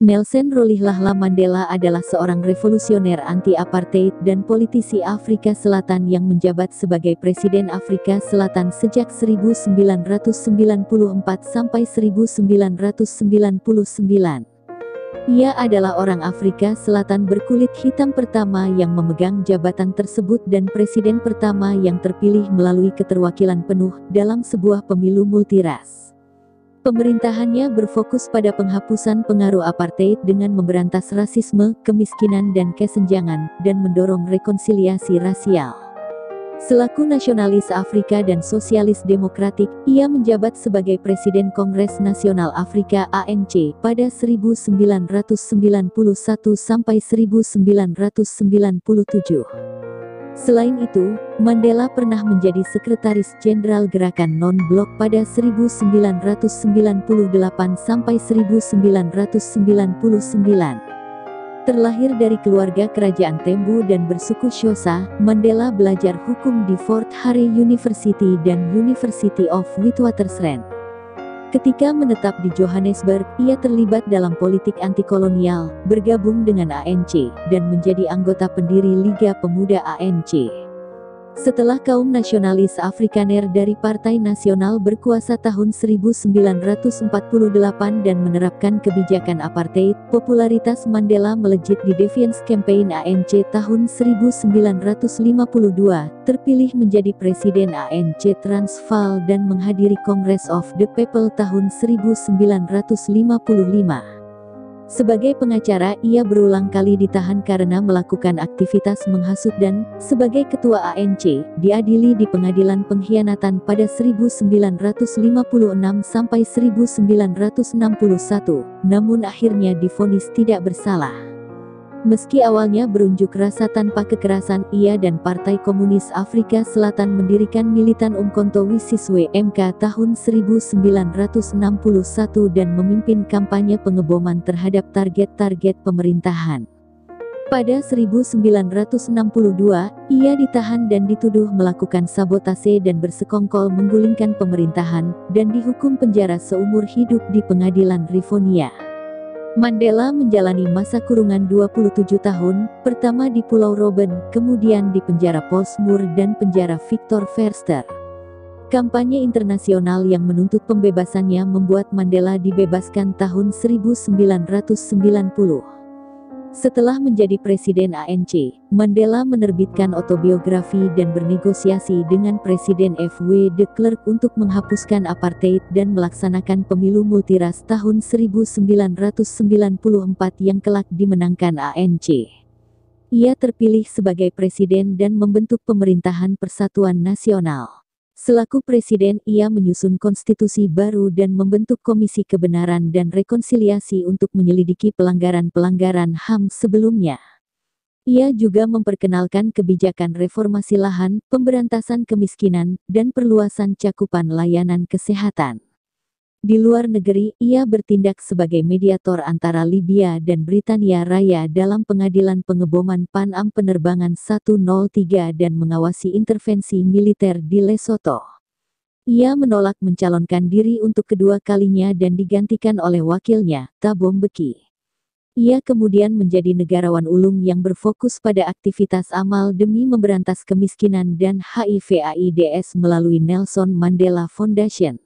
Nelson Rolihlahla Mandela adalah seorang revolusioner anti-apartheid dan politisi Afrika Selatan yang menjabat sebagai Presiden Afrika Selatan sejak 1994 sampai 1999. Ia adalah orang Afrika Selatan berkulit hitam pertama yang memegang jabatan tersebut dan presiden pertama yang terpilih melalui keterwakilan penuh dalam sebuah pemilu multiras. Pemerintahannya berfokus pada penghapusan pengaruh apartheid dengan memberantas rasisme, kemiskinan dan kesenjangan, dan mendorong rekonsiliasi rasial. Selaku nasionalis Afrika dan sosialis demokratik, ia menjabat sebagai Presiden Kongres Nasional Afrika ANC pada 1991 sampai 1997. Selain itu, Mandela pernah menjadi Sekretaris Jenderal Gerakan Non-Blok pada 1998 sampai 1999. Terlahir dari keluarga kerajaan Tembu dan bersuku Xhosa, Mandela belajar hukum di Fort Hare University dan University of Witwatersrand. Ketika menetap di Johannesburg, ia terlibat dalam politik anti-kolonial, bergabung dengan ANC, dan menjadi anggota pendiri Liga Pemuda ANC. Setelah kaum nasionalis Afrikaner dari Partai Nasional berkuasa tahun 1948 dan menerapkan kebijakan apartheid, popularitas Mandela melejit di Defiance Campaign ANC tahun 1952, terpilih menjadi Presiden ANC Transvaal dan menghadiri Congress of the People tahun 1955. Sebagai pengacara, ia berulang kali ditahan karena melakukan aktivitas menghasut dan, sebagai ketua ANC, diadili di pengadilan pengkhianatan pada 1956 sampai 1961, namun akhirnya divonis tidak bersalah. Meski awalnya berunjuk rasa tanpa kekerasan, ia dan Partai Komunis Afrika Selatan mendirikan Militan Umkhonto Wesizwe MK tahun 1961 dan memimpin kampanye pengeboman terhadap target-target pemerintahan. Pada 1962, ia ditahan dan dituduh melakukan sabotase dan bersekongkol menggulingkan pemerintahan, dan dihukum penjara seumur hidup di pengadilan Rivonia. Mandela menjalani masa kurungan 27 tahun, pertama di Pulau Robben, kemudian di penjara Pollsmoor dan penjara Victor Verster. Kampanye internasional yang menuntut pembebasannya membuat Mandela dibebaskan tahun 1990. Setelah menjadi Presiden ANC, Mandela menerbitkan autobiografi dan bernegosiasi dengan Presiden F.W. de Klerk untuk menghapuskan apartheid dan melaksanakan pemilu multiras tahun 1994 yang kelak dimenangkan ANC. Ia terpilih sebagai presiden dan membentuk pemerintahan persatuan nasional. Selaku presiden, ia menyusun konstitusi baru dan membentuk Komisi Kebenaran dan Rekonsiliasi untuk menyelidiki pelanggaran-pelanggaran HAM sebelumnya. Ia juga memperkenalkan kebijakan reformasi lahan, pemberantasan kemiskinan, dan perluasan cakupan layanan kesehatan. Di luar negeri, ia bertindak sebagai mediator antara Libya dan Britania Raya dalam pengadilan pengeboman Pan Am Penerbangan 103 dan mengawasi intervensi militer di Lesotho. Ia menolak mencalonkan diri untuk kedua kalinya dan digantikan oleh wakilnya, Thabo Mbeki. Ia kemudian menjadi negarawan ulung yang berfokus pada aktivitas amal demi memberantas kemiskinan dan HIV/AIDS melalui Nelson Mandela Foundation.